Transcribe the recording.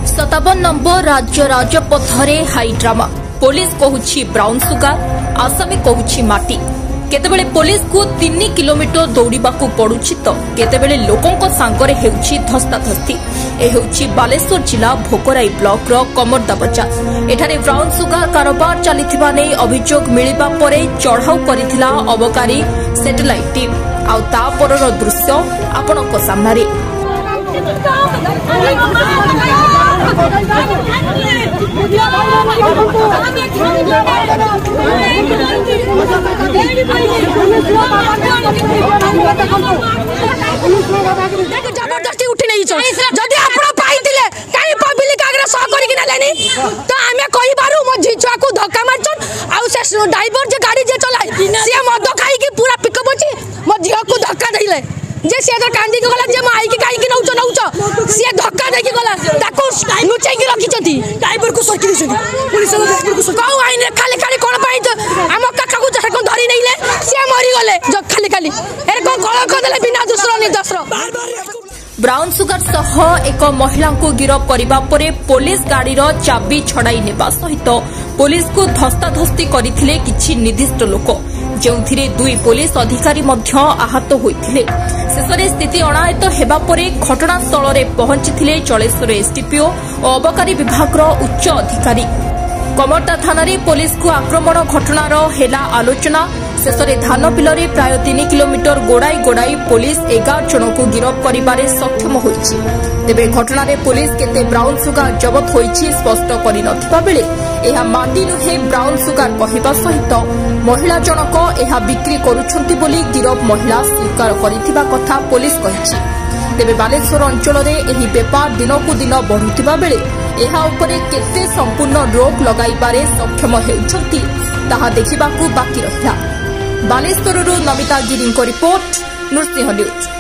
सतावन नंबर राज्य राजपथरे हाई ड्रामा पुलिस कहूछि ब्राउन सुगार आसामी कहूछि माटी केतेबेले पुलिस को 3 किलोमीटर दौड़ाकू पड़ुछि तो केतेबेले लोकों सांगरे हेउछि धस्ताधस्ती ए हेउछि बालेश्वर जिला भोकराई ब्लॉक रो कमरदा बजार एठारे ब्राउन सुगार कारोबार चलिथिबा नै अभियोग मिलिबा परे चढ़ाऊ करिथिला अबकारी सैटेलाइट टीम आ ता परर दृश्य आपनक सामने जबरदस्ती उठी नहीं जदि आपण पाइतिले काई पब्लिक आगरे सह करी कि नलेनी तो आमे कहि बारू मो झिछुआ को धक्का मारछन आ से ड्राइवर जे गाड़ी जे चलाई से मद खाई कि पूरा पिकअप अछि मो झियो को धक्का देले जे से तो कांदी के गला जे माई के काई के नउचो से धक्का दे के गला ताको नुचै के रखि छथि ड्राइवर को सरकी छथि पुलिस वाला ड्राइवर को काऊ आइन खाली खाली कोन पाई हम काका को जसे को धरि नैले से मरि गले जो खाली खाली एरे को गळ क देले बिना दूसरो निर्दोष ब्राउन सुगार सह एक महिला को गिरफ करबा परे पुलिस गाड़ीर चाबी छड़ाई नेबा सहित पुलिस को धस्ताधस्ती करथिले किछि निर्दिष्ट लोक जेउथिरे 2 पुलिस अधिकारी मध्य आहत होइथिले शेषरे स्थिति अणायत हेबा परे घटनास्थल रे पहुंचीथिले चलेश्वर एसडीपीओ और अबकारी विभाग उच्च अधिकारी कमरदा थाना पुलिस को आक्रमण घटनार हेला आलोचना शेषरे धान बिलरे प्राय 3 किलोमीटर गोड़ाई गोड़ाई पुलिस 11 जन को गिरफ करिबारे सक्षम होइछि तेबे घटनारे पुलिस केते ब्राउन सुगार जबत होइछि स्पष्ट करि नथिबा बेले एहा माटी नुहे ब्राउन सुगार कहिबा सहित महिला जनक एहा बिक्री करूछंती बोली गिरफ महिला स्वीकार करिथिबा कथा पुलिस कहिछि तेबे बालेश्वर अंचल रे एही व्यापार दिनकू दिन बढ़ुथिबा बेले एहा उपरे केते संपूर्ण रोक लगाइबारे सक्षम हेउछंती ताहा देखिबाकू बाकी रहिला बालेश्वरରୁ नमिता गिरीଙ୍କ रिपोर्ट नृसिंह न्यूज।